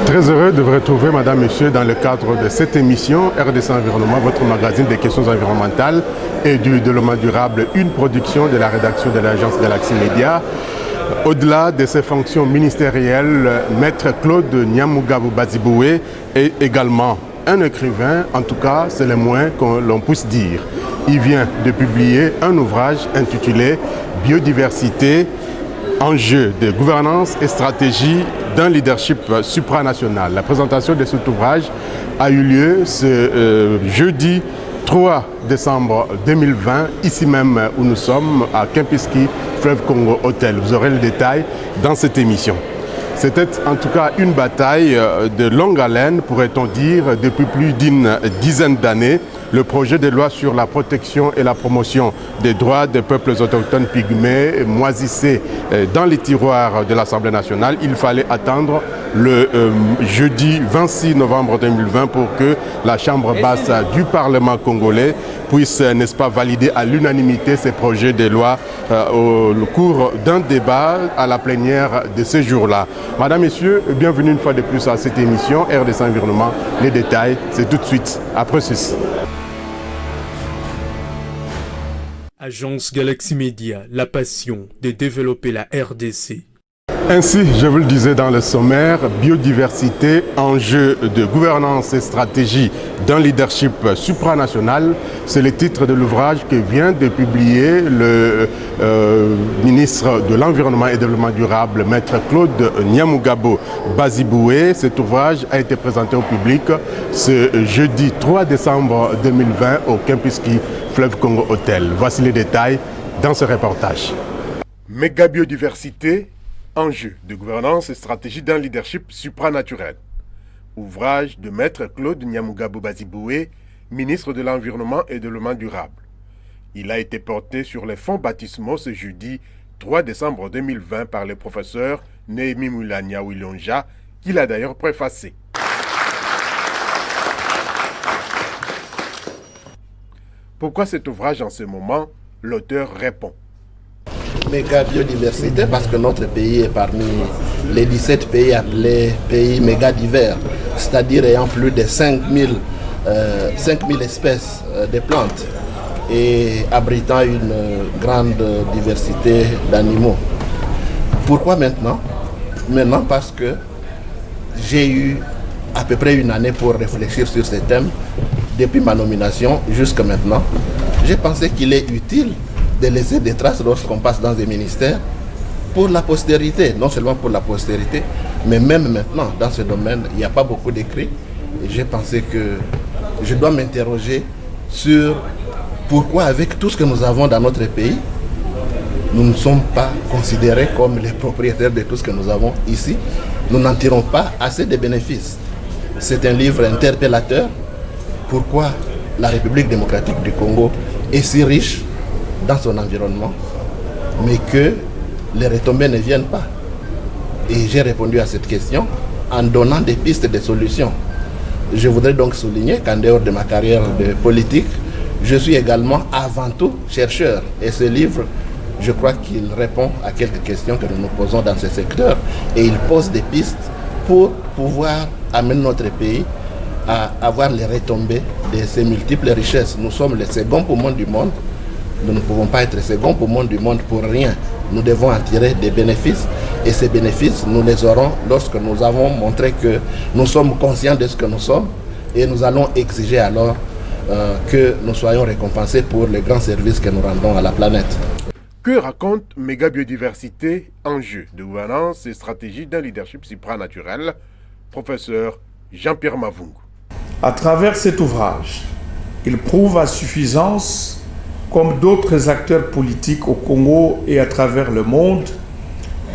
Très heureux de vous retrouver, Madame, Monsieur, dans le cadre de cette émission RDC Environnement, votre magazine des questions environnementales et du développement durable, une production de la rédaction de l'agence Galaxy Media. Au-delà de ses fonctions ministérielles, Maître Claude Nyamugabo Baziboué est également un écrivain, en tout cas c'est le moins que l'on puisse dire. Il vient de publier un ouvrage intitulé « Biodiversité, enjeux de gouvernance et stratégie d'un leadership supranational ». La présentation de cet ouvrage a eu lieu ce jeudi 3 décembre 2020, ici même où nous sommes, à Kempinski Fleuve Congo Hotel. Vous aurez le détail dans cette émission. C'était en tout cas une bataille de longue haleine, pourrait-on dire, depuis plus d'une dizaine d'années. Le projet de loi sur la protection et la promotion des droits des peuples autochtones pygmées moisissait dans les tiroirs de l'Assemblée nationale. Il fallait attendre le jeudi 26 novembre 2020 pour que la Chambre basse du Parlement congolais puisse, n'est-ce pas, valider à l'unanimité ces projets de loi au cours d'un débat à la plénière de ce jour-là. Madame, Messieurs, bienvenue une fois de plus à cette émission RDC Environnement. Les détails, c'est tout de suite après ceci. Agence Galaxy Media, la passion de développer la RDC. Ainsi, je vous le disais dans le sommaire, biodiversité, enjeux de gouvernance et stratégie d'un leadership supranational, c'est le titre de l'ouvrage que vient de publier le ministre de l'Environnement et du Développement durable, Maître Claude Nyamugabo Baziboué. Cet ouvrage a été présenté au public ce jeudi 3 décembre 2020 au Kempinski Fleuve Congo Hotel. Voici les détails dans ce reportage. Méga biodiversité, enjeux de gouvernance et stratégie d'un leadership supranaturel. Ouvrage de Maître Claude Nyamugabo Baziboué, ministre de l'Environnement et de développement durable. Il a été porté sur les fonds baptismaux ce jeudi 3 décembre 2020 par le professeur Néhémie Moulania Wilonja, qui l'a d'ailleurs préfacé. Pourquoi cet ouvrage en ce moment? L'auteur répond. Méga biodiversité parce que notre pays est parmi les 17 pays appelés pays méga divers, c'est-à-dire ayant plus de 5000 espèces de plantes et abritant une grande diversité d'animaux. Pourquoi maintenant? Maintenant parce que j'ai eu à peu près une année pour réfléchir sur ces thèmes. Depuis ma nomination jusqu'à maintenant, j'ai pensé qu'il est utile de laisser des traces lorsqu'on passe dans des ministères pour la postérité, non seulement pour la postérité, mais même maintenant dans ce domaine, il n'y a pas beaucoup d'écrits. Et j'ai pensé que je dois m'interroger sur pourquoi avec tout ce que nous avons dans notre pays, nous ne sommes pas considérés comme les propriétaires de tout ce que nous avons ici. Nous n'en tirons pas assez de bénéfices. C'est un livre interpellateur. Pourquoi la République démocratique du Congo est si riche dans son environnement, mais que les retombées ne viennent pas. Et j'ai répondu à cette question en donnant des pistes de solutions. Je voudrais donc souligner qu'en dehors de ma carrière de politique, je suis également avant tout chercheur. Et ce livre, je crois qu'il répond à quelques questions que nous nous posons dans ce secteur. Et il pose des pistes pour pouvoir amener notre pays à avoir les retombées de ces multiples richesses. Nous sommes les seconds poumons du monde. Nous ne pouvons pas être seconds poumons du monde pour rien. Nous devons en tirer des bénéfices. Et ces bénéfices, nous les aurons lorsque nous avons montré que nous sommes conscients de ce que nous sommes. Et nous allons exiger alors que nous soyons récompensés pour les grands services que nous rendons à la planète. Que raconte Méga biodiversité, enjeux de gouvernance et stratégie d'un leadership supranaturel? Professeur Jean-Pierre Mavungu. À travers cet ouvrage, il prouve à suffisance, comme d'autres acteurs politiques au Congo et à travers le monde,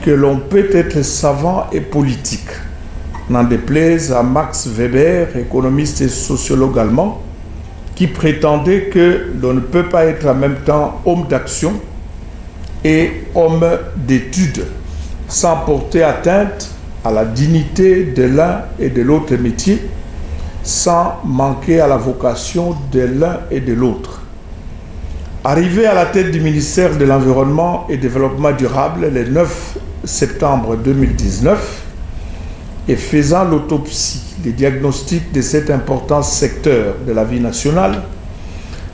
que l'on peut être savant et politique. N'en déplaise à Max Weber, économiste et sociologue allemand, qui prétendait que l'on ne peut pas être en même temps homme d'action et homme d'études, sans porter atteinte à la dignité de l'un et de l'autre métier, sans manquer à la vocation de l'un et de l'autre. Arrivé à la tête du ministère de l'Environnement et du Développement durable le 9 septembre 2019, et faisant l'autopsie, les diagnostics de cet important secteur de la vie nationale,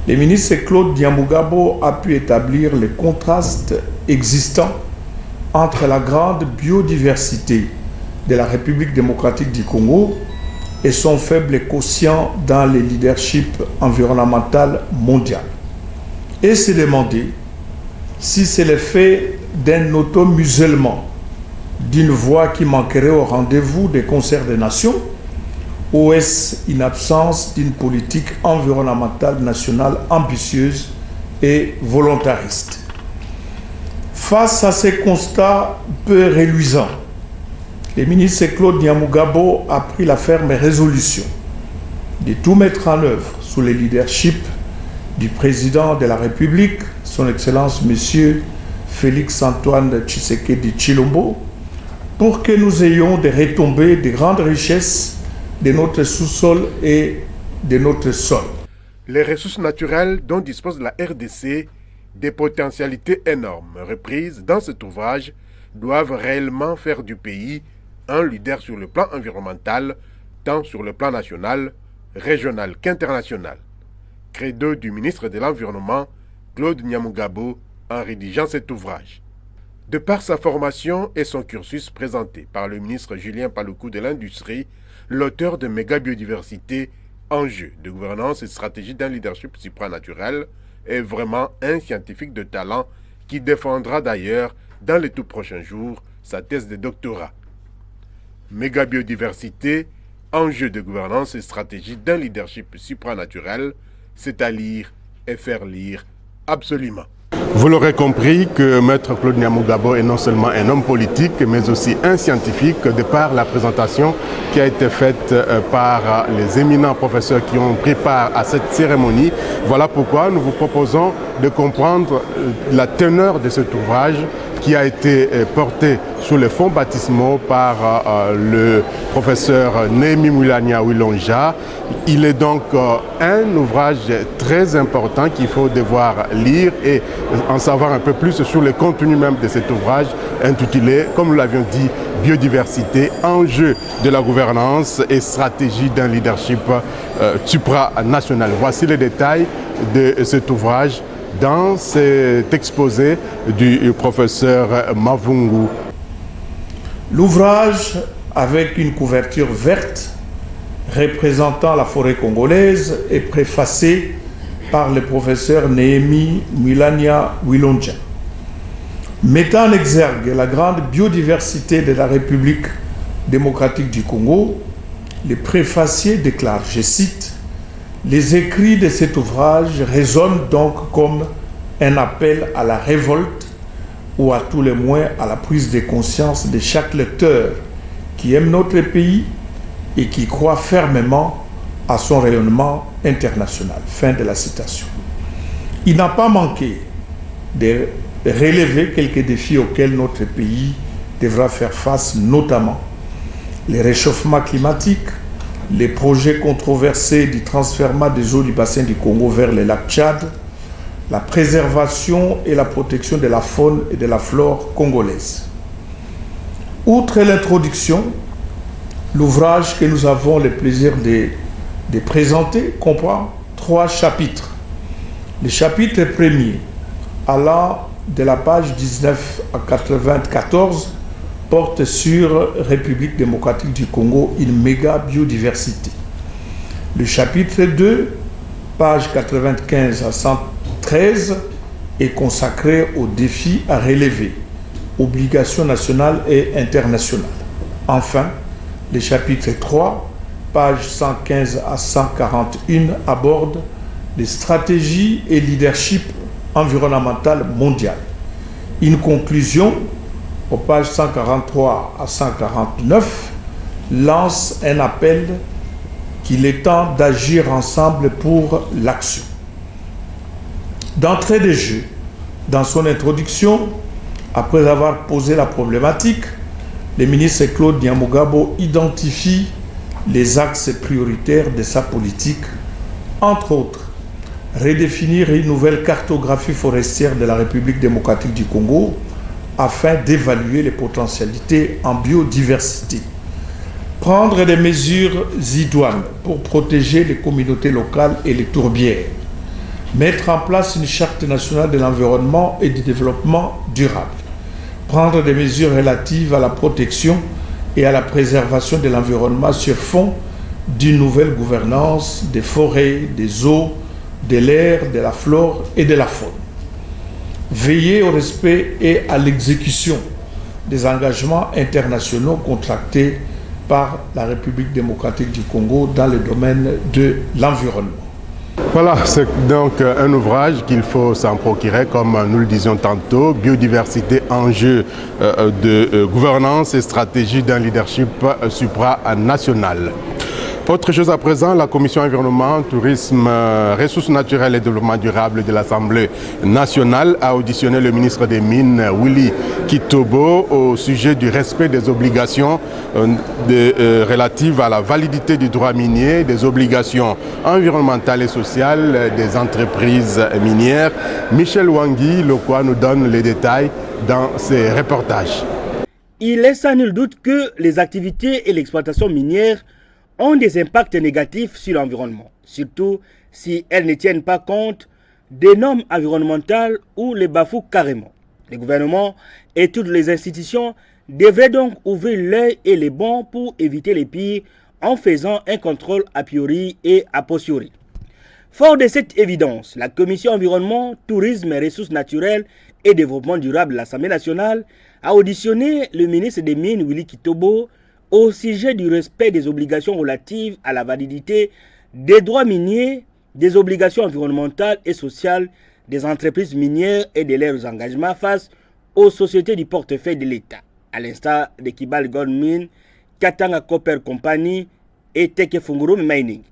le ministre Claude Nyamugabo a pu établir les contrastes existants entre la grande biodiversité de la République démocratique du Congo et son faible quotient dans le leadership environnemental mondial. Et se demander si c'est le fait d'un automusellement, d'une voix qui manquerait au rendez-vous des concerts des nations, ou est-ce une absence d'une politique environnementale nationale ambitieuse et volontariste? Face à ces constats peu reluisants, le ministre Claude Nyamugabo a pris la ferme résolution de tout mettre en œuvre sous le leadership du président de la République, son Excellence M. Félix-Antoine Tshisekedi Tshilombo, pour que nous ayons des retombées de grandes richesses de notre sous-sol et de notre sol. Les ressources naturelles dont dispose la RDC, des potentialités énormes reprises dans cet ouvrage, doivent réellement faire du pays un leader sur le plan environnemental, tant sur le plan national, régional qu'international. Credo du ministre de l'Environnement, Claude Nyamugabo, en rédigeant cet ouvrage. De par sa formation et son cursus présenté par le ministre Julien Paluku de l'Industrie, l'auteur de Méga Biodiversité, enjeux de gouvernance et stratégie d'un leadership supranaturel, est vraiment un scientifique de talent qui défendra d'ailleurs dans les tout prochains jours sa thèse de doctorat. Méga Biodiversité, enjeux de gouvernance et stratégie d'un leadership supranaturel, c'est à lire et faire lire absolument. Vous l'aurez compris que Maître Claude Nyamugabo est non seulement un homme politique, mais aussi un scientifique, de par la présentation qui a été faite par les éminents professeurs qui ont pris part à cette cérémonie. Voilà pourquoi nous vous proposons de comprendre la teneur de cet ouvrage qui a été porté sous les fonds baptismaux par le professeur Némi Mulania Wilonja. Il est donc un ouvrage très important qu'il faut devoir lire et en savoir un peu plus sur le contenu même de cet ouvrage intitulé, comme nous l'avions dit, Biodiversité, enjeux de la gouvernance et stratégie d'un leadership supranational. Voici les détails de cet ouvrage dans cet exposé du professeur Mavungu. L'ouvrage, avec une couverture verte représentant la forêt congolaise, est préfacé par le professeur Némi Mulania Wilonja. Mettant en exergue la grande biodiversité de la République démocratique du Congo, le préfacier déclare, je cite, « Les écrits de cet ouvrage résonnent donc comme un appel à la révolte ou à tout le moins à la prise de conscience de chaque lecteur qui aime notre pays et qui croit fermement à son rayonnement international. » Fin de la citation. Il n'a pas manqué de relever quelques défis auxquels notre pays devra faire face, notamment les réchauffements climatiques, les projets controversés du transfert des eaux du bassin du Congo vers le lac Tchad, la préservation et la protection de la faune et de la flore congolaise. Outre l'introduction, l'ouvrage que nous avons le plaisir de présenter comprend 3 chapitres. Le chapitre premier, allant de la page 19 à 94, porte sur République démocratique du Congo, une méga biodiversité. Le chapitre 2, page 95 à 113, est consacré aux défis à relever, obligations nationales et internationales. Enfin, le chapitre 3, page 115 à 141, aborde les stratégies et leadership environnemental mondial. Une conclusion, aux pages 143 à 149, lance un appel qu'il est temps d'agir ensemble pour l'action. D'entrée de jeu, dans son introduction, après avoir posé la problématique, le ministre Claude Nyamugabo identifie les axes prioritaires de sa politique, entre autres, redéfinir une nouvelle cartographie forestière de la République démocratique du Congo afin d'évaluer les potentialités en biodiversité. Prendre des mesures idoines pour protéger les communautés locales et les tourbières. Mettre en place une charte nationale de l'environnement et du développement durable. Prendre des mesures relatives à la protection et à la préservation de l'environnement sur fond d'une nouvelle gouvernance des forêts, des eaux, de l'air, de la flore et de la faune. Veiller au respect et à l'exécution des engagements internationaux contractés par la République démocratique du Congo dans le domaine de l'environnement. Voilà, c'est donc un ouvrage qu'il faut s'en procurer, comme nous le disions tantôt, biodiversité, enjeux de gouvernance et stratégie d'un leadership supranational. Autre chose à présent, la Commission environnement, tourisme, ressources naturelles et développement durable de l'Assemblée nationale a auditionné le ministre des Mines, Willy Kitobo, au sujet du respect des obligations relatives à la validité du droit minier, des obligations environnementales et sociales des entreprises minières. Michel Wangui Lokwa nous donne les détails dans ses reportages. Il est sans nul doute que les activités et l'exploitation minière ont des impacts négatifs sur l'environnement, surtout si elles ne tiennent pas compte des normes environnementales ou les bafouent carrément. Les gouvernements et toutes les institutions devraient donc ouvrir l'œil et les bons pour éviter les pires en faisant un contrôle a priori et a posteriori. Fort de cette évidence, la Commission environnement, tourisme et ressources naturelles et développement durable de l'Assemblée nationale a auditionné le ministre des Mines, Willy Kitobo, au sujet du respect des obligations relatives à la validité des droits miniers, des obligations environnementales et sociales des entreprises minières et de leurs engagements face aux sociétés du portefeuille de l'État, à l'instar de Kibali Gold Mine, Katanga Copper Company et Teke Fungurume Mining.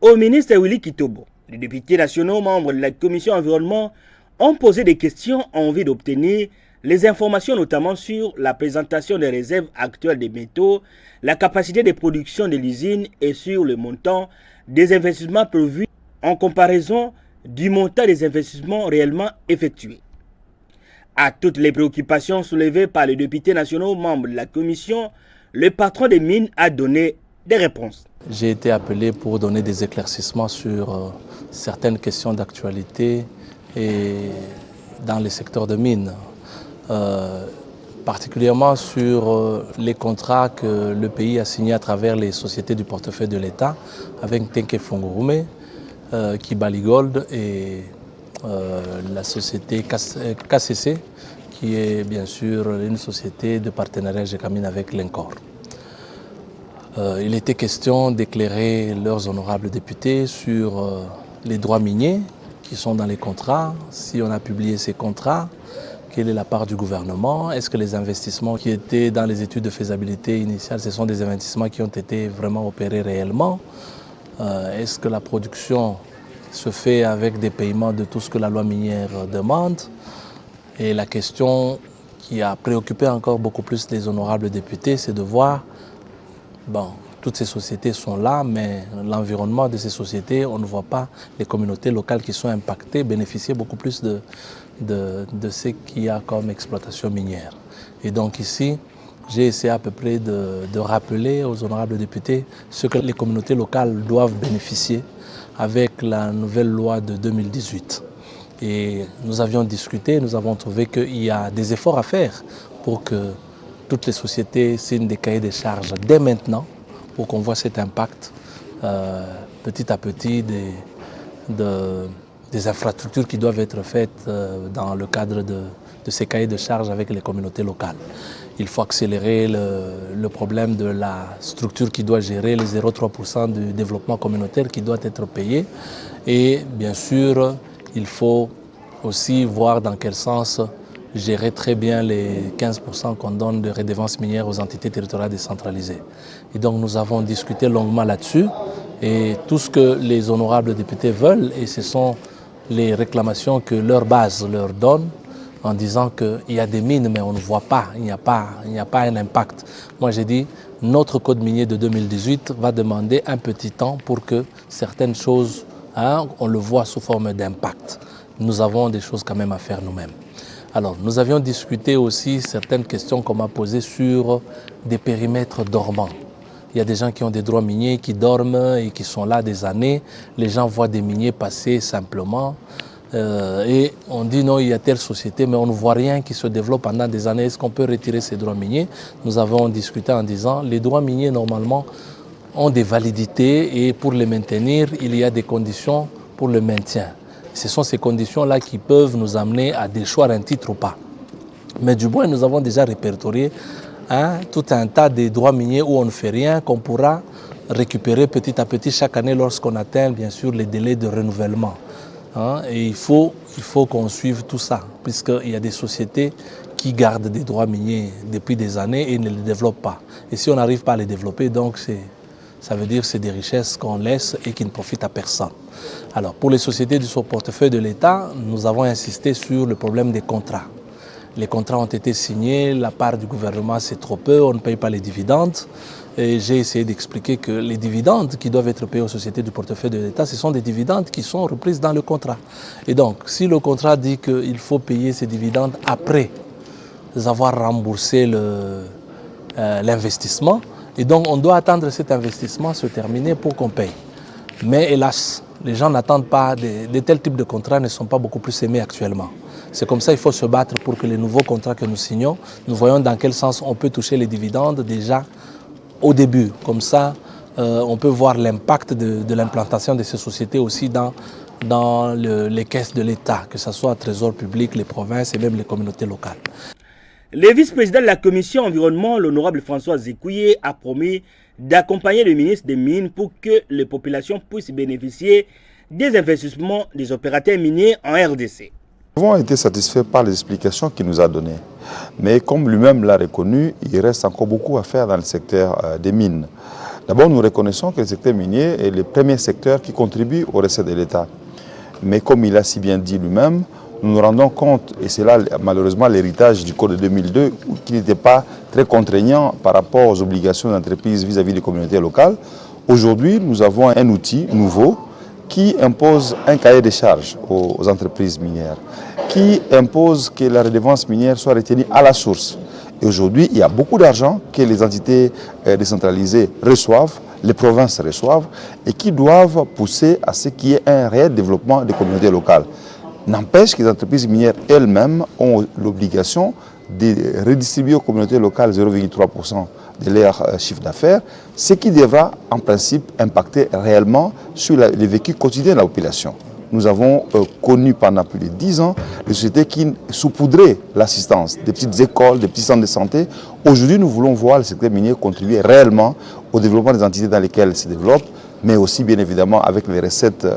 Au ministre Willy Kitobo, les députés nationaux membres de la Commission environnement ont posé des questions en vue d'obtenir les informations notamment sur la présentation des réserves actuelles des métaux, la capacité de production de l'usine et sur le montant des investissements prévus en comparaison du montant des investissements réellement effectués. À toutes les préoccupations soulevées par les députés nationaux membres de la Commission, le patron des mines a donné des réponses. J'ai été appelé pour donner des éclaircissements sur certaines questions d'actualité et dans le secteur de mines. Particulièrement sur les contrats que le pays a signés à travers les sociétés du portefeuille de l'État avec Teke Fungurume, Kibali Gold et la société KCC qui est bien sûr une société de partenariat GECAMINE avec l'ENCOR. Il était question d'éclairer leurs honorables députés sur les droits miniers qui sont dans les contrats, si on a publié ces contrats, quelle est la part du gouvernement? Est-ce que les investissements qui étaient dans les études de faisabilité initiale, ce sont des investissements qui ont été vraiment opérés réellement? Est-ce que la production se fait avec des paiements de tout ce que la loi minière demande? Et la question qui a préoccupé encore beaucoup plus les honorables députés, c'est de voir, bon, toutes ces sociétés sont là, mais l'environnement de ces sociétés, on ne voit pas les communautés locales qui sont impactées bénéficier beaucoup plus de ce qu'il y a comme exploitation minière. Et donc ici, j'ai essayé à peu près de rappeler aux honorables députés ce que les communautés locales doivent bénéficier avec la nouvelle loi de 2018. Et nous avions discuté, nous avons trouvé qu'il y a des efforts à faire pour que toutes les sociétés signent des cahiers de charges dès maintenant, pour qu'on voit cet impact petit à petit des infrastructures qui doivent être faites dans le cadre de ces cahiers de charges avec les communautés locales. Il faut accélérer le problème de la structure qui doit gérer les 0,3% du développement communautaire qui doit être payé. Et bien sûr, il faut aussi voir dans quel sens gérer très bien les 15% qu'on donne de redevance minière aux entités territoriales décentralisées. Et donc nous avons discuté longuement là-dessus et tout ce que les honorables députés veulent, et ce sont les réclamations que leur base leur donne en disant qu'il y a des mines mais on ne voit pas, il n'y a pas un impact. Moi j'ai dit, notre code minier de 2018 va demander un petit temps pour que certaines choses, on le voit sous forme d'impact. Nous avons des choses quand même à faire nous-mêmes. Alors, nous avions discuté aussi certaines questions qu'on m'a posées sur des périmètres dormants. Il y a des gens qui ont des droits miniers, qui dorment et qui sont là des années. Les gens voient des miniers passer simplement. Et on dit non, il y a telle société, mais on ne voit rien qui se développe pendant des années. Est-ce qu'on peut retirer ces droits miniers? Nous avons discuté en disant les droits miniers, normalement, ont des validités et pour les maintenir, il y a des conditions pour le maintien. Ce sont ces conditions-là qui peuvent nous amener à déchoir un titre ou pas. Mais du moins, nous avons déjà répertorié tout un tas de droits miniers où on ne fait rien, qu'on pourra récupérer petit à petit chaque année lorsqu'on atteint, bien sûr, les délais de renouvellement. Et il faut qu'on suive tout ça, puisqu'il y a des sociétés qui gardent des droits miniers depuis des années et ne les développent pas. Et si on n'arrive pas à les développer, donc ça veut dire que c'est des richesses qu'on laisse et qui ne profitent à personne. Alors, pour les sociétés du portefeuille de l'État, nous avons insisté sur le problème des contrats. Les contrats ont été signés, la part du gouvernement c'est trop peu, on ne paye pas les dividendes. Et j'ai essayé d'expliquer que les dividendes qui doivent être payés aux sociétés du portefeuille de l'État, ce sont des dividendes qui sont reprises dans le contrat. Et donc, si le contrat dit qu'il faut payer ces dividendes après avoir remboursé l'investissement, et donc on doit attendre cet investissement se terminer pour qu'on paye. Mais hélas, les gens n'attendent pas, de tels types de contrats ne sont pas beaucoup plus aimés actuellement. C'est comme ça qu'il faut se battre pour que les nouveaux contrats que nous signons, nous voyons dans quel sens on peut toucher les dividendes déjà au début. Comme ça, on peut voir l'impact de l'implantation de ces sociétés aussi dans les caisses de l'État, que ce soit le Trésor public, les provinces et même les communautés locales. Le vice-président de la commission environnement, l'honorable François Zékouye, a promis d'accompagner le ministre des Mines pour que les populations puissent bénéficier des investissements des opérateurs miniers en RDC. Nous avons été satisfaits par les explications qu'il nous a données. Mais comme lui-même l'a reconnu, il reste encore beaucoup à faire dans le secteur des mines. D'abord, nous reconnaissons que le secteur minier est le premier secteur qui contribue aux recettes de l'État. Mais comme il a si bien dit lui-même, nous nous rendons compte, et c'est là malheureusement l'héritage du Code de 2002, qui n'était pas très contraignant par rapport aux obligations d'entreprise vis-à-vis des communautés locales. Aujourd'hui, nous avons un outil nouveau qui impose un cahier des charges aux entreprises minières, qui impose que la redevance minière soit retenue à la source. Et aujourd'hui, il y a beaucoup d'argent que les entités décentralisées reçoivent, les provinces reçoivent, et qui doivent pousser à ce qu'il y ait un réel développement des communautés locales. N'empêche que les entreprises minières elles-mêmes ont l'obligation de redistribuer aux communautés locales 0,3% de leur chiffre d'affaires, ce qui devra en principe impacter réellement sur les vécus quotidiens de la population. Nous avons connu pendant plus de 10 ans des sociétés qui saupoudraient l'assistance, des petites écoles, des petits centres de santé. Aujourd'hui, nous voulons voir le secteur minier contribuer réellement au développement des entités dans lesquelles il se développe, mais aussi bien évidemment avec les recettes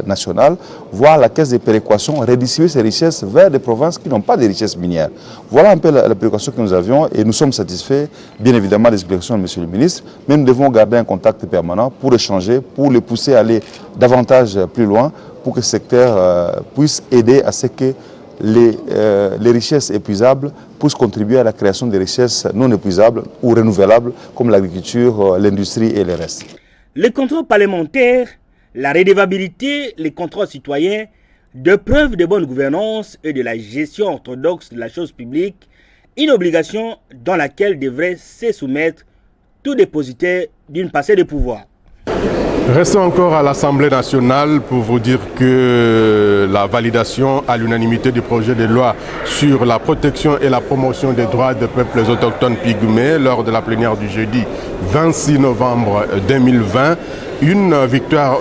nationales, voir la caisse de péréquation redistribuer ces richesses vers des provinces qui n'ont pas de richesses minières. Voilà un peu la péréquation que nous avions et nous sommes satisfaits bien évidemment des explications de M. le ministre, mais nous devons garder un contact permanent pour échanger, pour les pousser à aller davantage plus loin, pour que ce secteur puisse aider à ce que les richesses épuisables puissent contribuer à la création de richesses non épuisables ou renouvelables comme l'agriculture, l'industrie et le reste. Les contrôles parlementaires, la redevabilité, les contrôles citoyens, de preuves de bonne gouvernance et de la gestion orthodoxe de la chose publique, une obligation dans laquelle devrait se soumettre tout dépositaire d'une parcelle de pouvoir. Restons encore à l'Assemblée nationale pour vous dire que la validation à l'unanimité du projet de loi sur la protection et la promotion des droits des peuples autochtones pygmées lors de la plénière du jeudi 26 novembre 2020. Une victoire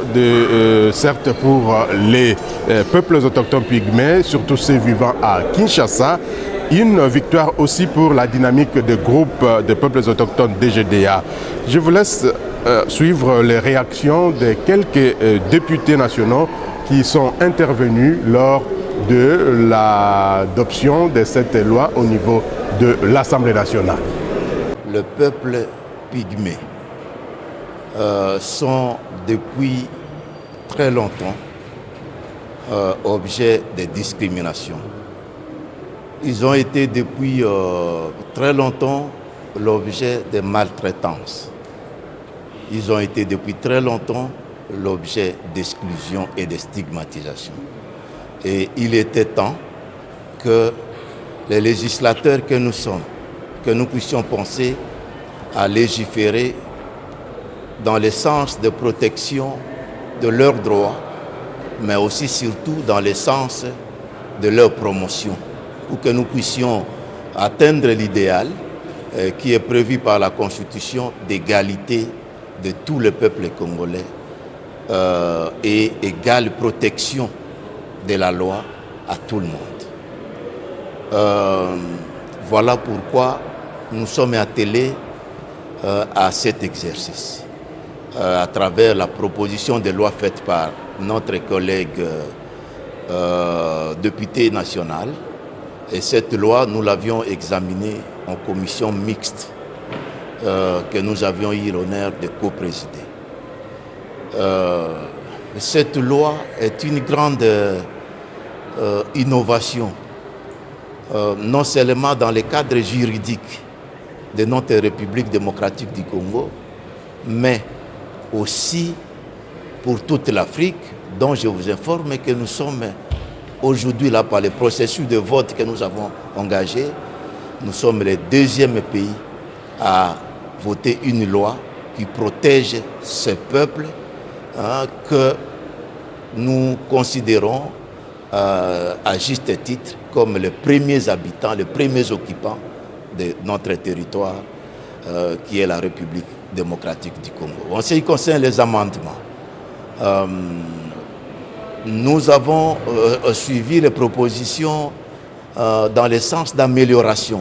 certes pour les peuples autochtones pygmées, surtout ceux vivant à Kinshasa. Une victoire aussi pour la dynamique des groupes de peuples autochtones DGDA. Je vous laisse suivre les réactions de quelques députés nationaux qui sont intervenus lors de l'adoption de cette loi au niveau de l'Assemblée nationale. Le peuple pygmée sont depuis très longtemps objets de discrimination. Ils ont été depuis très longtemps l'objet de maltraitance. Ils ont été depuis très longtemps l'objet d'exclusion et de stigmatisation. Et il était temps que les législateurs que nous sommes, que nous puissions penser à légiférer dans le sens de protection de leurs droits, mais aussi surtout dans le sens de leur promotion, pour que nous puissions atteindre l'idéal qui est prévu par la Constitution d'égalité de tout le peuple congolais et égale protection de la loi à tout le monde. Voilà pourquoi nous sommes attelés à cet exercice à travers la proposition de loi faite par notre collègue député national. Et cette loi, nous l'avions examinée en commission mixte que nous avions eu l'honneur de co-présider. Cette loi est une grande innovation, non seulement dans le cadre juridique de notre République démocratique du Congo, mais aussi pour toute l'Afrique, dont je vous informe que nous sommes aujourd'hui là par le processus de vote que nous avons engagé. Nous sommes le deuxième pays à voter une loi qui protège ce peuple que nous considérons à juste titre comme les premiers habitants, les premiers occupants de notre territoire qui est la République démocratique du Congo. En ce qui concerne les amendements, nous avons suivi les propositions dans le sens d'amélioration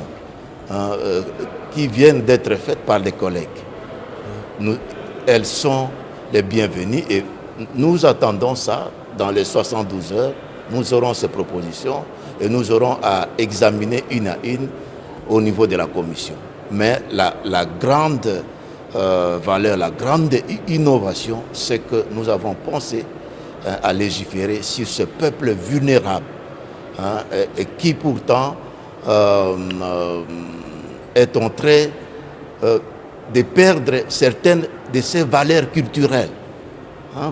qui viennent d'être faites par les collègues. Elles sont les bienvenues et nous attendons ça dans les 72 heures. Nous aurons ces propositions et nous aurons à examiner une à une au niveau de la commission. Mais la grande valeur, la grande innovation, c'est que nous avons pensé à légiférer sur ce peuple vulnérable et qui pourtant est en train de perdre certaines de ses valeurs culturelles.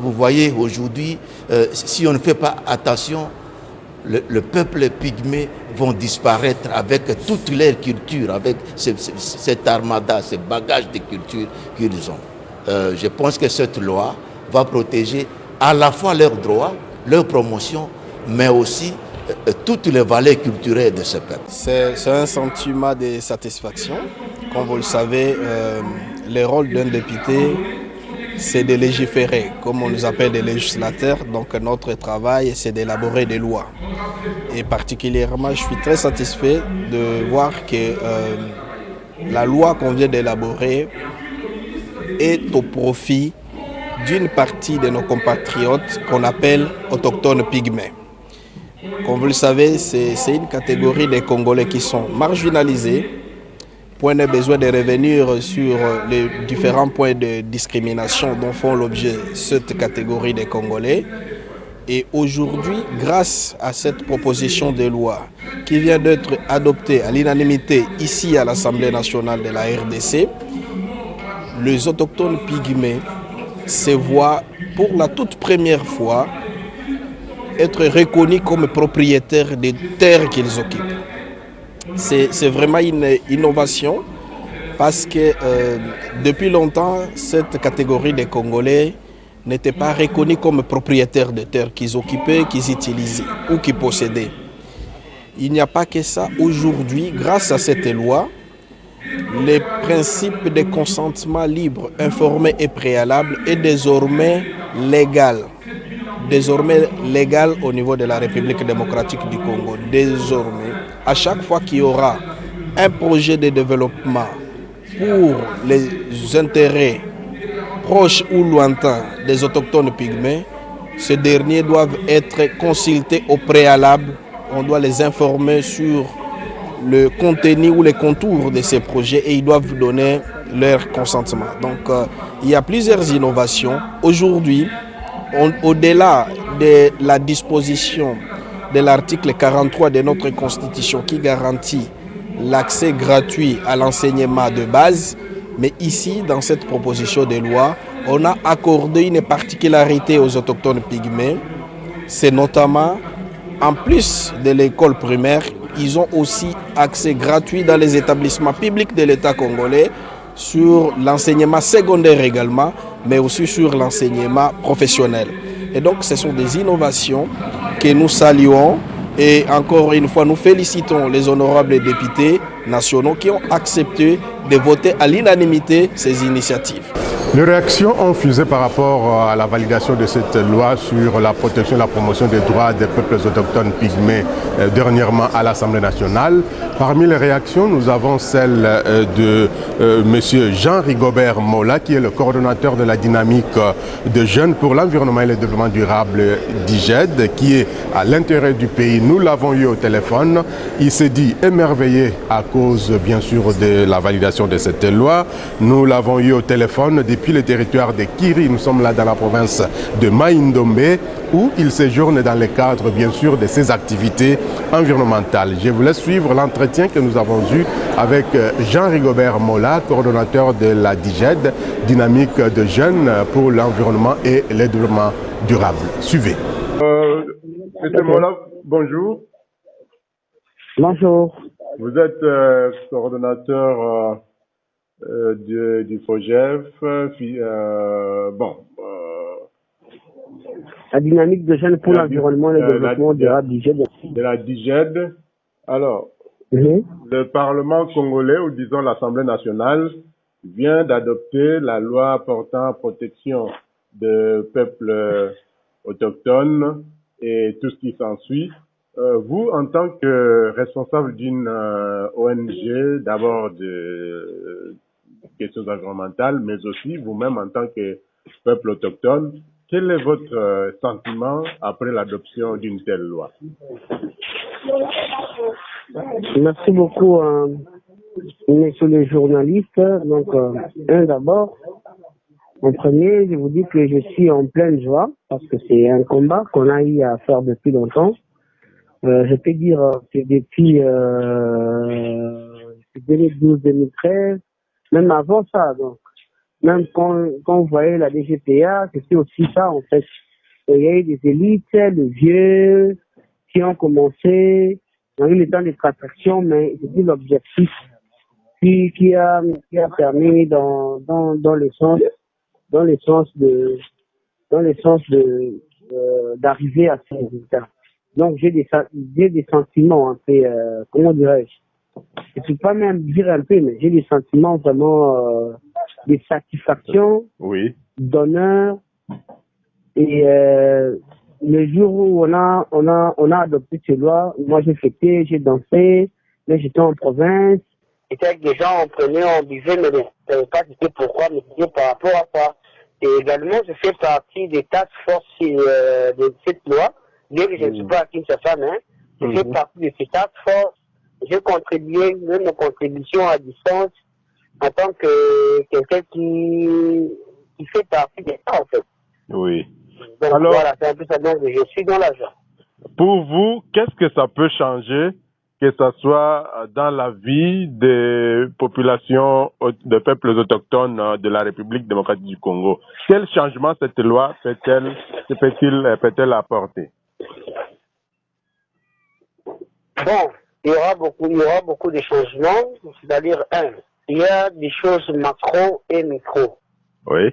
Vous voyez aujourd'hui, si on ne fait pas attention, le peuple pygmée vont disparaître avec toute leur culture, avec cette armada, ce bagage de culture qu'ils ont. Je pense que cette loi va protéger à la fois leurs droits, leur promotion, mais aussi toutes les valeurs culturelles de ce peuple. C'est un sentiment de satisfaction. Comme vous le savez, le rôle d'un député, c'est de légiférer, comme on nous appelle des législateurs. Donc notre travail, c'est d'élaborer des lois. Et particulièrement, je suis très satisfait de voir que la loi qu'on vient d'élaborer est au profit d'une partie de nos compatriotes qu'on appelle autochtones pygmées. Comme vous le savez, c'est une catégorie des Congolais qui sont marginalisés. Point de besoin de revenir sur les différents points de discrimination dont font l'objet cette catégorie des Congolais. Et aujourd'hui, grâce à cette proposition de loi qui vient d'être adoptée à l'unanimité ici à l'Assemblée nationale de la RDC, les autochtones pygmées se voient pour la toute première fois être reconnus comme propriétaires des terres qu'ils occupent. C'est vraiment une innovation parce que depuis longtemps, cette catégorie des Congolais n'était pas reconnue comme propriétaires de terres qu'ils occupaient, qu'ils utilisaient ou qu'ils possédaient. Il n'y a pas que ça. Aujourd'hui, grâce à cette loi, le principe de consentement libre, informé et préalable est désormais légal. Désormais légal au niveau de la République démocratique du Congo. Désormais, à chaque fois qu'il y aura un projet de développement pour les intérêts proches ou lointains des autochtones pygmées, ces derniers doivent être consultés au préalable. On doit les informer sur le contenu ou les contours de ces projets et ils doivent donner leur consentement. Donc, il y a plusieurs innovations. Aujourd'hui, au-delà de la disposition de l'article 43 de notre Constitution qui garantit l'accès gratuit à l'enseignement de base, mais ici, dans cette proposition de loi, on a accordé une particularité aux autochtones pygmées. C'est notamment, en plus de l'école primaire, ils ont aussi accès gratuit dans les établissements publics de l'État congolais, sur l'enseignement secondaire également, mais aussi sur l'enseignement professionnel. Et donc, ce sont des innovations que nous saluons et encore une fois, nous félicitons les honorables députés nationaux qui ont accepté de voter à l'unanimité ces initiatives. Les réactions ont fusé par rapport à la validation de cette loi sur la protection et la promotion des droits des peuples autochtones pygmées dernièrement à l'Assemblée nationale. Parmi les réactions, nous avons celle de M. Jean-Rigobert Mola, qui est le coordonnateur de la dynamique de jeunes pour l'environnement et le développement durable d'IGED, qui est à l'intérieur du pays. Nous l'avons eu au téléphone. Il s'est dit émerveillé à cause, bien sûr, de la validation de cette loi. Nous l'avons eu au téléphone depuis le territoire de Kiri. Nous sommes là dans la province de Maïndombe, où il séjourne dans le cadre, bien sûr, de ses activités environnementales. Je vous laisse suivre l'entretien que nous avons eu avec Jean-Rigobert Mola, coordonnateur de la DIGED, dynamique de jeunes pour l'environnement et le développement durable. Suivez. Monsieur Mola, bonjour. Bonjour. Vous êtes coordonnateur du FOGEF. La dynamique de jeunes pour l'environnement et le développement durable DIGED. De la DIGED. Alors, le Parlement congolais, ou disons l'Assemblée nationale, vient d'adopter la loi portant protection des peuples autochtones et tout ce qui s'ensuit. Vous, en tant que responsable d'une ONG, d'abord de questions environnementales, mais aussi vous-même en tant que peuple autochtone, quel est votre sentiment après l'adoption d'une telle loi? Merci beaucoup, messieurs les journalistes. Donc, d'abord, en premier, je vous dis que je suis en pleine joie parce que c'est un combat qu'on a eu à faire depuis longtemps. Je peux dire que depuis 2012-2013, même avant ça, donc même quand vous voyez la DGPA, c'était aussi ça en fait. Il y a eu des élites, les vieux, qui ont commencé, ils ont eu le temps de attraction, mais c'était l'objectif qui a permis dans le sens d'arriver à ces résultats. Donc j'ai des sentiments un peu, comment dirais-je, je ne peux pas même dire un peu, mais j'ai des sentiments vraiment de satisfaction, d'honneur. Et le jour où on a adopté ces lois, moi j'ai fêté, j'ai dansé, mais j'étais en province. J'étais avec des gens, on prenait, on buvait, mais je ne savais pas c'était pourquoi, mais c'était par rapport à ça. Et également, je fais partie des task force de cette loi. Bien que je ne suis pas à Kinshasa, mais je fais partie de ces task force. J'ai contribué, même mes contributions à distance, en tant que quelqu'un qui fait partie des temps, en fait. Oui. Donc alors, voilà, c'est un peu ça, donc je suis dans l'argent. Pour vous, qu'est-ce que ça peut changer, que ce soit dans la vie des populations, des peuples autochtones de la République démocratique du Congo? Quel changement cette loi peut-elle apporter? Bon, il y aura beaucoup de changements, c'est-à-dire il y a des choses macro et micro. Oui.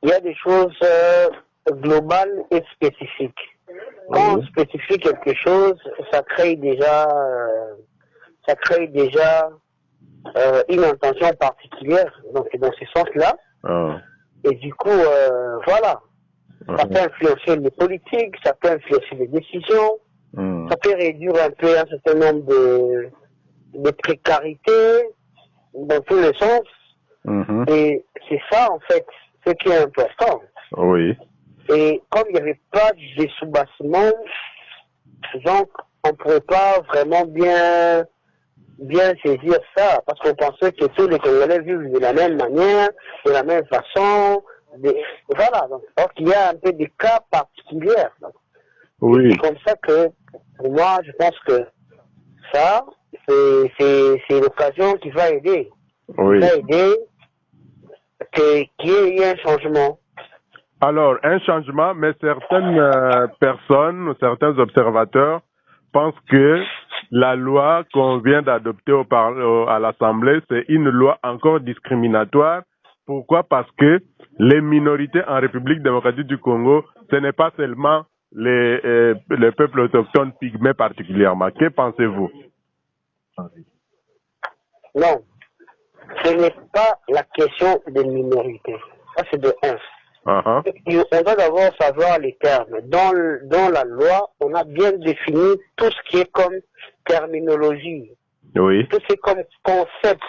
Il y a des choses globales et spécifiques. Quand on spécifie quelque chose, ça crée déjà une intention particulière. Donc c'est dans ce sens-là. Et du coup, voilà. Ça peut influencer les politiques, ça peut influencer les décisions, ça peut réduire un peu un certain nombre de précarités dans tous les sens. Et c'est ça, en fait, ce qui est important. Oui. Et comme il n'y avait pas de sous-bassement, donc on ne pourrait pas vraiment bien saisir ça, parce qu'on pensait que tous les Congolais vivent de la même manière, de la même façon. Voilà, donc il y a un peu des cas particuliers. Oui. C'est comme ça que, pour moi, je pense que ça, c'est l'occasion qui va aider. Oui. Qui va aider qu'il y ait un changement. Alors, un changement, mais certaines personnes, certains observateurs pensent que la loi qu'on vient d'adopter à l'Assemblée, c'est une loi encore discriminatoire Pourquoi? Parce que les minorités en République démocratique du Congo, ce n'est pas seulement les peuples autochtones pygmées particulièrement. Que pensez-vous? Non, ce n'est pas la question des minorités. Ça, c'est de 1. On doit d'abord savoir les termes. Dans la loi, on a bien défini tout ce qui est comme terminologie. Oui. Tout ce qui est comme concept.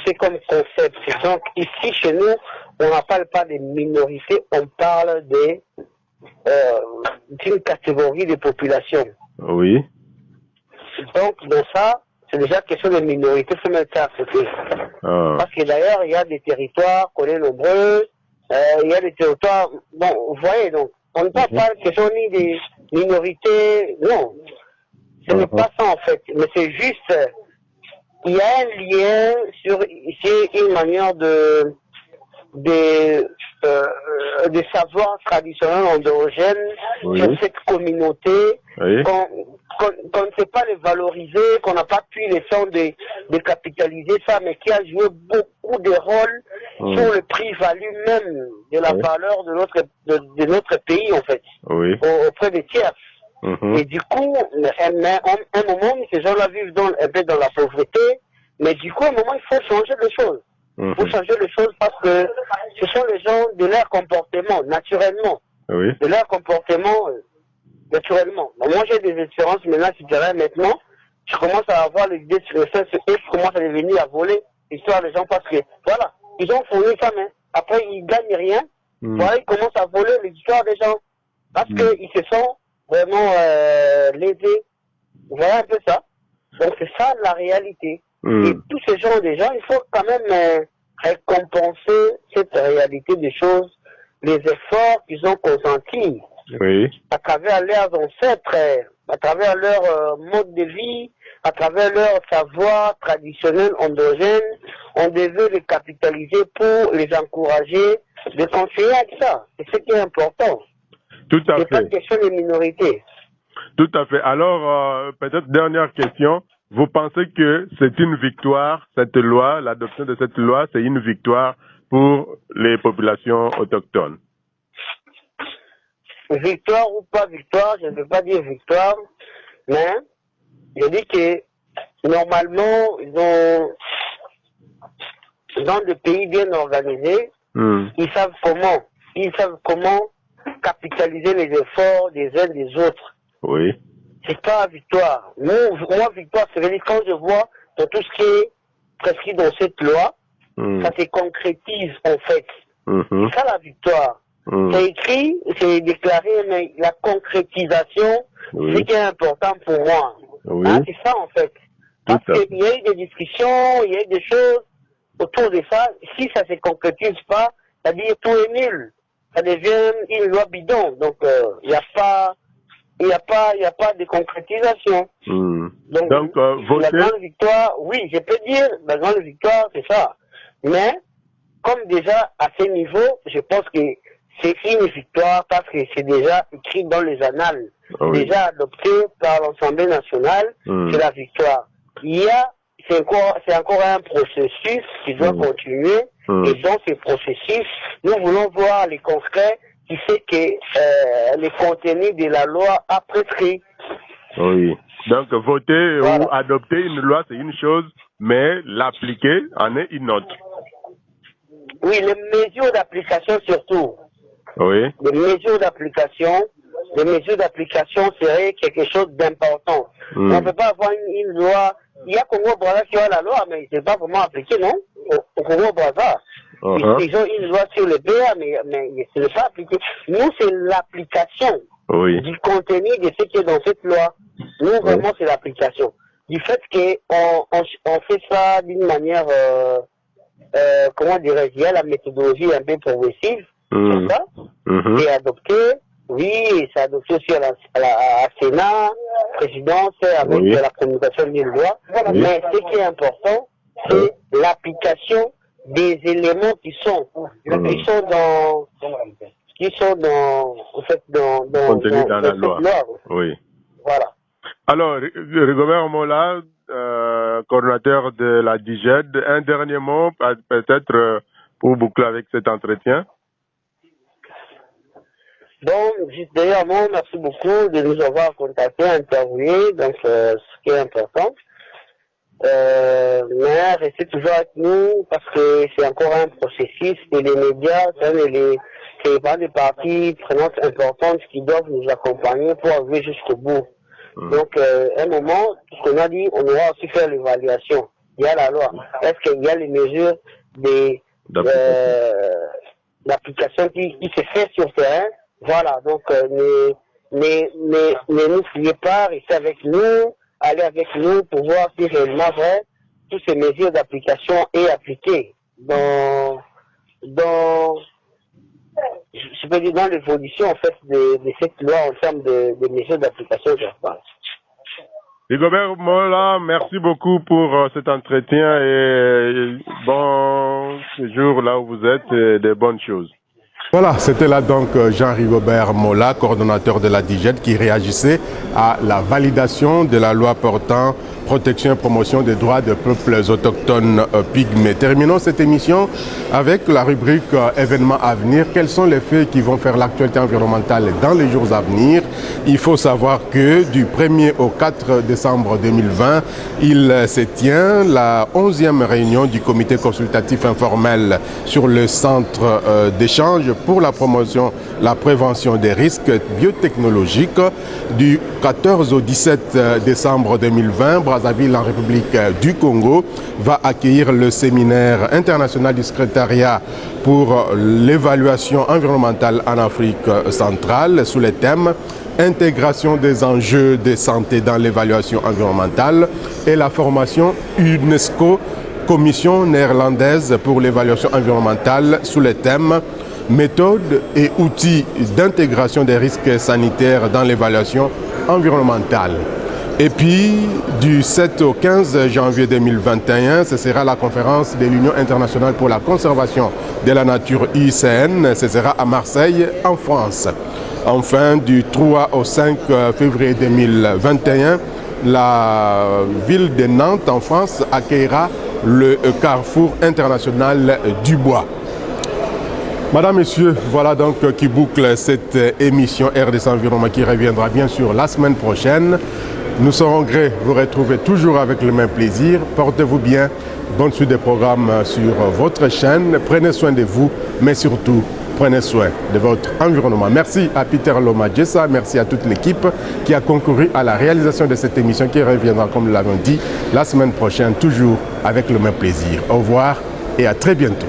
C'est comme concept. Donc, ici, chez nous, on ne parle pas des minorités, on parle d'une catégorie de population. Oui. Donc, dans ça, c'est déjà question de minorité, il faut mettre ça à côté. Parce que d'ailleurs, il y a des territoires qu'on est nombreux, il y a des territoires, bon, vous voyez, donc, on ne parle pas de question ni des minorités, non. Ce n'est pas ça en fait, mais c'est juste, il y a un lien sur une manière de savoirs traditionnels endogènes sur cette communauté, qu'on ne sait pas les valoriser, qu'on n'a pas pu les faire de capitaliser ça, mais qui a joué beaucoup de rôles sur le prix-value même de la valeur de notre pays en fait, auprès des tiers. Et du coup, un moment, ces gens-là vivent un peu dans la pauvreté, mais du coup, à un moment, il faut changer les choses. Il faut changer les choses parce que ce sont les gens de leur comportement, naturellement. De leur comportement, naturellement. Donc, moi, j'ai des expériences maintenant, je dirais maintenant, je commence à avoir l'idée sur le fait que je commence à devenir à voler l'histoire des gens parce que, voilà, ils ont fourni ça, mais après, ils gagnent rien. Voilà, ils commencent à voler l'histoire des gens parce qu'ils se sont vraiment lésés. Voilà un peu ça. Donc, c'est ça la réalité. Et tous ces gens, des gens, il faut quand même récompenser cette réalité des choses, les efforts qu'ils ont consentis à travers leurs ancêtres, à travers leur mode de vie, à travers leur savoir traditionnel endogène. On devait les capitaliser pour les encourager de continuer avec ça. C'est ce qui est important. Tout à fait. C'est pas une question des minorités. Tout à fait. Alors, peut-être dernière question. Vous pensez que c'est une victoire, cette loi, l'adoption de cette loi, c'est une victoire pour les populations autochtones? Victoire ou pas victoire, je ne veux pas dire victoire, mais je dis que normalement, dans des pays bien organisés, ils savent comment capitaliser les efforts des uns des autres. Oui. C'est pas victoire. Moi, victoire, c'est dire quand je vois dans tout ce qui est prescrit dans cette loi, ça se concrétise en fait. C'est ça la victoire. C'est écrit, c'est déclaré, mais la concrétisation, c'est ce qui est important pour moi. C'est ça en fait. Parce qu'il y a eu des discussions, il y a eu des choses autour de ça. Si ça se concrétise pas, c'est-à-dire tout est nul. Ça devient une loi bidon. Donc, il n'y a pas de concrétisation. Donc voter... la grande victoire, oui, je peux dire, la grande victoire, c'est ça. Mais, comme déjà, à ce niveau, je pense que c'est une victoire parce que c'est déjà écrit dans les annales, déjà adopté par l'Assemblée nationale, c'est la victoire. C'est encore un processus qui doit continuer, et dans ce processus, nous voulons voir les concrets qui fait que les contenus de la loi a prescrit. Oui. Donc, voter ou adopter une loi, c'est une chose, mais l'appliquer en est une autre. Oui, les mesures d'application surtout. Oui. Les mesures d'application seraient quelque chose d'important. On ne peut pas avoir une loi. Il y a Congo-Brazza qui a la loi, mais c'est pas vraiment appliqué, non? Au Congo-Brazza. Ils ont une loi sur le BA, mais ce n'est pas appliqué. Nous, c'est l'application du contenu de ce qui est dans cette loi. Nous, vraiment, c'est l'application. Du fait qu'on fait ça d'une manière, comment dirais-je, il y a la méthodologie un peu progressive, c'est ça, c'est adopté, c'est adopté aussi à Sénat, présidence, avec la promulgation d'une loi. Mais ce qui est important, c'est l'application des éléments qui sont contenus dans la loi. Oui. Voilà. Alors, Rigobert Mola, coordonnateur de la DIGED, un dernier mot peut-être pour boucler avec cet entretien. Donc, juste d'ailleurs, merci beaucoup de nous avoir contactés, interviewés, donc ce qui est important. Mais restez toujours avec nous parce que c'est encore un processus et les médias, c'est pas des parties prenantes importantes qui doivent nous accompagner pour arriver jusqu'au bout. Donc, à un moment, tout ce qu'on a dit, on aura aussi fait l'évaluation. Il y a la loi. Est-ce qu'il y a les mesures d'application qui se fait sur terrain? Voilà. Donc, ne nous fuyez pas, restez avec nous, allez avec nous pour voir si réellement vrai, toutes ces mesures d'application est appliquées dans je peux dire dans l'évolution en fait de cette loi en termes de mesures d'application, je pense. Rigobert Mola, merci beaucoup pour cet entretien et bon séjour là où vous êtes et des bonnes choses. Voilà, c'était là donc Jean-Rigobert Mola, coordonnateur de la DIGED, qui réagissait à la validation de la loi portant protection et promotion des droits des peuples autochtones pygmées. Terminons cette émission avec la rubrique événements à venir. Quels sont les faits qui vont faire l'actualité environnementale dans les jours à venir? Il faut savoir que du 1er au 4 décembre 2020, il se tient la 11e réunion du comité consultatif informel sur le centre d'échange pour la promotion, la prévention des risques biotechnologiques. Du 14 au 17 décembre 2020, Brazzaville, en République du Congo, va accueillir le séminaire international du secrétariat pour l'évaluation environnementale en Afrique centrale sous les thèmes intégration des enjeux de santé dans l'évaluation environnementale et la formation UNESCO, Commission néerlandaise pour l'évaluation environnementale sous les thèmes méthodes et outils d'intégration des risques sanitaires dans l'évaluation environnementale. Et puis, du 7 au 15 janvier 2021, ce sera la conférence de l'Union internationale pour la conservation de la nature IUCN. Ce sera à Marseille, en France. Enfin, du 3 au 5 février 2021, la ville de Nantes, en France, accueillera le Carrefour international du bois. Madame, Messieurs, voilà donc qui boucle cette émission RDC Environnement qui reviendra bien sûr la semaine prochaine. Nous serons grés vous retrouver toujours avec le même plaisir. Portez-vous bien. Bonne suite des programmes sur votre chaîne. Prenez soin de vous, mais surtout, prenez soin de votre environnement. Merci à Peter Loma-Djessa, merci à toute l'équipe qui a concouru à la réalisation de cette émission qui reviendra, comme nous l'avons dit, la semaine prochaine, toujours avec le même plaisir. Au revoir et à très bientôt.